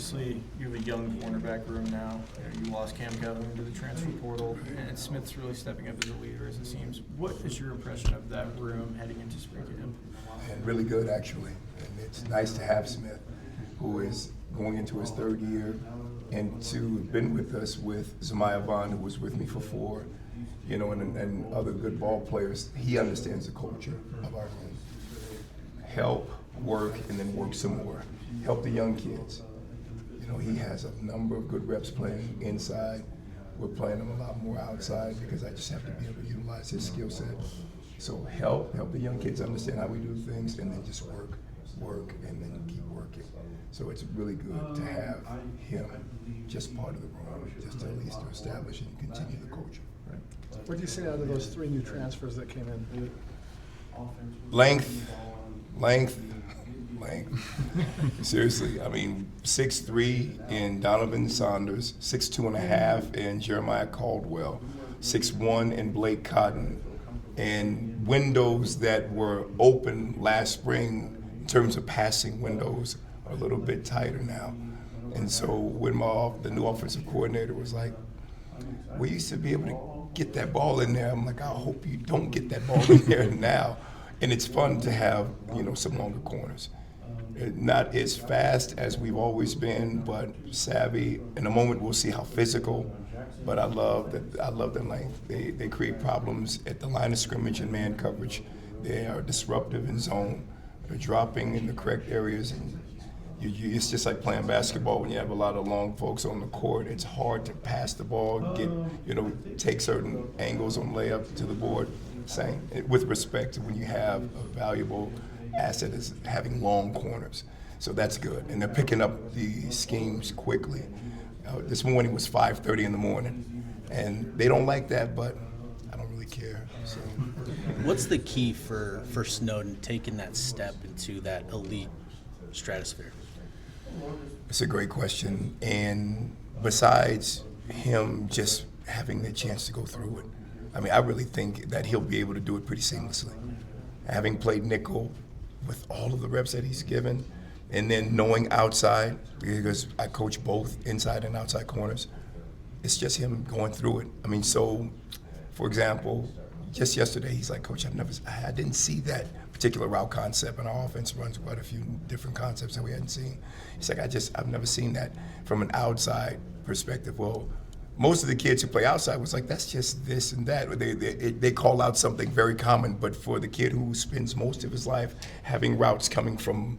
obviously you have a young cornerback room now. You lost Cam Kevin to the transfer portal, and Smith's really stepping up as a leader, as it seems. What is your impression of that room heading into spring camp? And really good, actually. And it's nice to have Smith, who is going into his third year, and to have been with us with Zemiah Vaughn, who was with me for 4, and other good ball players. He understands the culture of our room. Help, work, and then work some more. Help the young kids. He has a number of good reps playing inside. We're playing him a lot more outside because I just have to be able to utilize his skill set. So help the young kids understand how we do things, and then just work, and then keep working. So it's really good to have him just part of the room, just at least to establish and continue the culture. Right? What do you see out of those 3 new transfers that came in? Length. Seriously, 6'3" in Donovan Saunders, 6'2.5" in Jeremiah Caldwell, 6'1" in Blake Cotton, and windows that were open last spring in terms of passing windows are a little bit tighter now. And so when the new offensive coordinator was like, we used to be able to get that ball in there, I'm like, I hope you don't get that ball in there now. And it's fun to have, some longer corners. Not as fast as we've always been, but savvy. In a moment, we'll see how physical. But I love the length. They create problems at the line of scrimmage and man coverage. They are disruptive in zone. They're dropping in the correct areas. And it's just like playing basketball when you have a lot of long folks on the court. It's hard to pass the ball, take certain angles on layup to the board. Same, with respect to when you have a valuable asset as having long corners. So that's good. And they're picking up the schemes quickly. This morning was 5:30 in the morning. And they don't like that, but I don't really care. So. What's the key for Snowden taking that step into that elite stratosphere? It's a great question. And besides him just having the chance to go through it, I really think that he'll be able to do it pretty seamlessly. Having played nickel with all of the reps that he's given, and then knowing outside, because I coach both inside and outside corners, it's just him going through it. So, for example, just yesterday, he's like, Coach, I didn't see that particular route concept, and our offense runs quite a few different concepts that we hadn't seen. He's like, I've never seen that from an outside perspective. Well, most of the kids who play outside was like, that's just this and that. They call out something very common, but for the kid who spends most of his life having routes coming from,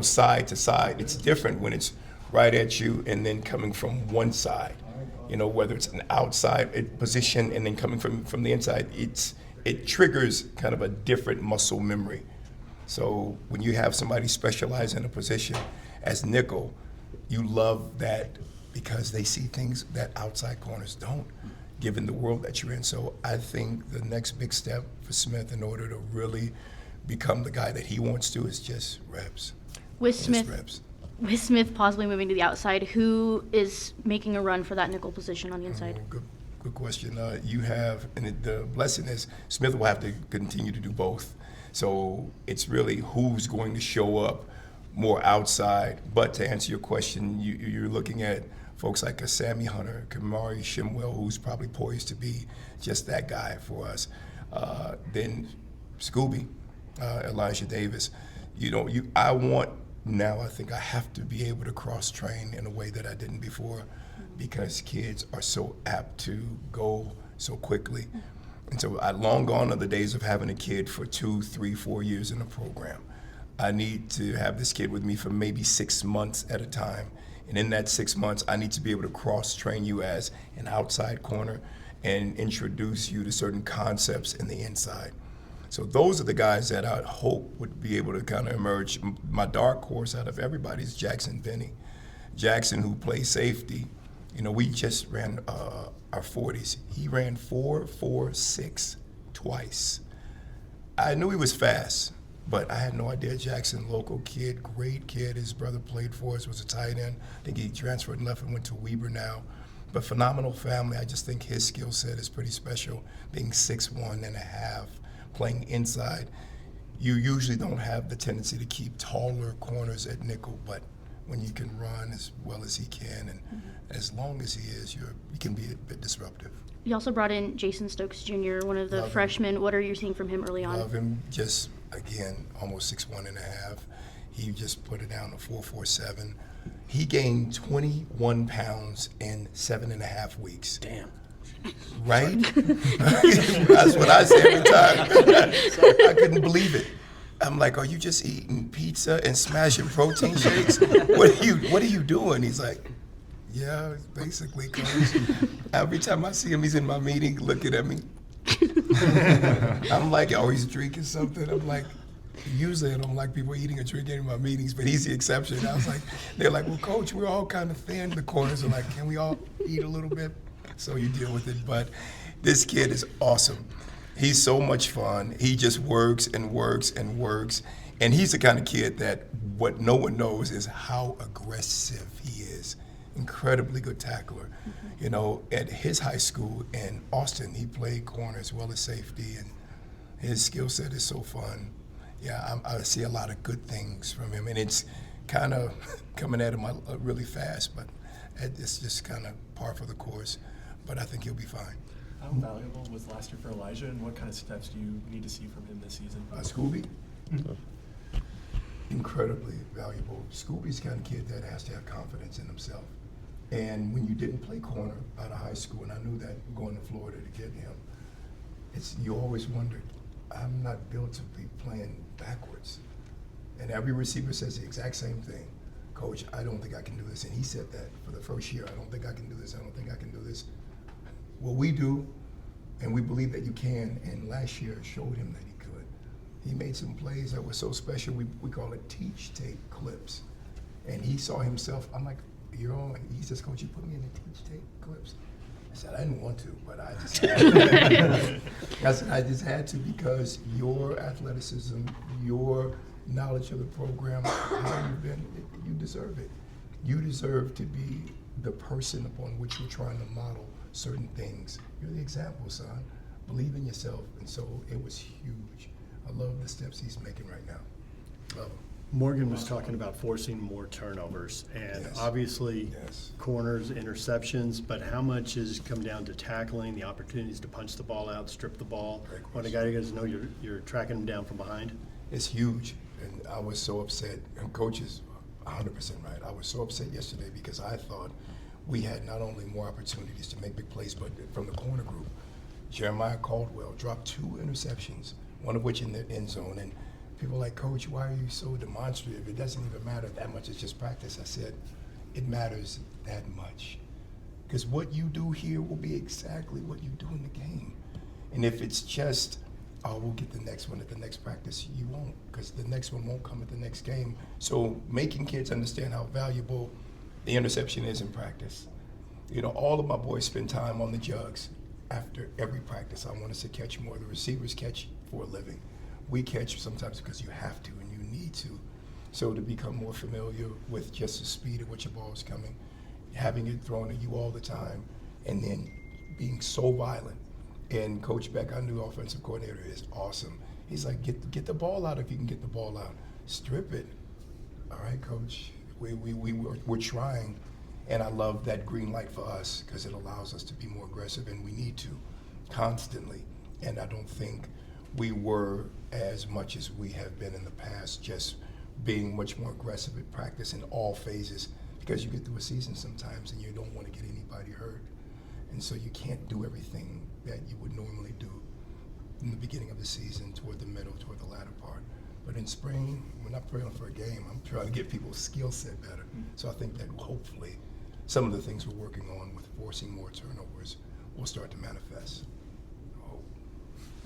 side to side, it's different when it's right at you and then coming from one side. Whether it's an outside position and then coming from the inside, it triggers kind of a different muscle memory. So when you have somebody specialize in a position as nickel, you love that, because they see things that outside corners don't, given the world that you're in. So I think the next big step for Smith in order to really become the guy that he wants to is just reps. With Smith possibly moving to the outside, who is making a run for that nickel position on the inside? Good question. You have, and the blessing is Smith will have to continue to do both. So it's really who's going to show up more outside. But to answer your question, you're looking at folks like a Sammy Hunter, Kamari Shimwell, who's probably poised to be just that guy for us. Then Scooby, Elijah Davis. I think I have to be able to cross-train in a way that I didn't before, because kids are so apt to go so quickly. And so long gone are the days of having a kid for 2, 3, 4 years in a program. I need to have this kid with me for maybe 6 months at a time. And in that 6 months, I need to be able to cross-train you as an outside corner and introduce you to certain concepts in the inside. So those are the guys that I hope would be able to kind of emerge. My dark horse out of everybody is Jackson Benny. Jackson, who plays safety, we just ran our 40s. He ran 4.46 twice. I knew he was fast, but I had no idea. Jackson, local kid, great kid. His brother played for us, was a tight end. I think he transferred and left and went to Weber now. But phenomenal family. I just think his skill set is pretty special, being 6'1.5", playing inside. You usually don't have the tendency to keep taller corners at nickel, but when you can run as well as he can, and as long as he is, you can be a bit disruptive. You also brought in Jason Stokes Jr., one of the freshmen. What are you seeing from him early on? Love him. Just, again, almost 6'1.5". He just put it down to 4.47. He gained 21 pounds in 7.5 weeks. Damn. Right? That's what I say every time. I couldn't believe it. I'm like, are you just eating pizza and smashing protein shakes? What are you doing? He's like, yeah, basically, coach. Every time I see him, he's in my meeting looking at me. I'm like, oh, he's drinking something. I'm like, usually I don't like people eating or drinking in my meetings, but he's the exception. I was like, they're like, well, coach, we're all kind of thin. The corners are like, can we all eat a little bit? So you deal with it. But this kid is awesome. He's so much fun. He just works and works and works. And he's the kind of kid that what no one knows is how aggressive he is. Incredibly good tackler. You know, at his high school in Austin, he played corner as well as safety, and his skill set is so fun. Yeah, I see a lot of good things from him, and it's kind of coming at him really fast, but it's just kind of par for the course. But I think he'll be fine. How valuable was last year for Elijah, and what kind of steps do you need to see from him this season? Scooby? Incredibly valuable. Scooby's the kind of kid that has to have confidence in himself. And when you didn't play corner out of high school, and I knew that going to Florida to get him, you always wondered, I'm not built to be playing backwards. And every receiver says the exact same thing. Coach, I don't think I can do this. And he said that for the first year. I don't think I can do this. I don't think I can do this. Well, we do, and we believe that you can. And last year showed him that he could. He made some plays that were so special. We call it teach tape clips. And he saw himself. I'm like, you're on. He says, Coach, you put me in the teach tape clips. I said, I didn't want to, but I just had to. I said, I just had to, because your athleticism, your knowledge of the program, how you've been, you deserve it. You deserve to be the person upon which you're trying to model certain things. You're the example, son. Believe in yourself. And so it was huge. I love the steps he's making right now. Love him. Morgan was talking about forcing more turnovers, and Yes. obviously Yes. corners, interceptions, but how much has come down to tackling, the opportunities to punch the ball out, strip the ball? Great When a question. guy doesn't know you're tracking him down from behind? It's huge, and I was so upset, and Coach is 100% right. I was so upset yesterday because I thought we had not only more opportunities to make big plays, but from the corner group. Jeremiah Caldwell dropped 2 interceptions, one of which in the end zone, and people are like, Coach, why are you so demonstrative? It doesn't even matter that much, it's just practice. I said, it matters that much. Because what you do here will be exactly what you do in the game. And if it's just, oh, we'll get the next one at the next practice, you won't, because the next one won't come at the next game. So making kids understand how valuable the interception is in practice. You know, all of my boys spend time on the jugs after every practice. I want us to catch more. The receivers catch for a living. We catch sometimes because you have to and you need to. So to become more familiar with just the speed at which a ball is coming, having it thrown at you all the time, and then being so violent. And Coach Beck, our new offensive coordinator, is awesome. He's like, get the ball out if you can get the ball out. Strip it. All right, Coach. We're trying, and I love that green light for us because it allows us to be more aggressive, and we need to constantly. And I don't think we were as much as we have been in the past, just being much more aggressive at practice in all phases, because you get through a season sometimes and you don't want to get anybody hurt. And so you can't do everything that you would normally do in the beginning of the season, toward the middle, toward the latter part. But in spring, we're not praying for a game. I'm trying to get people's skill set better. So I think that hopefully some of the things we're working on with forcing more turnovers will start to manifest.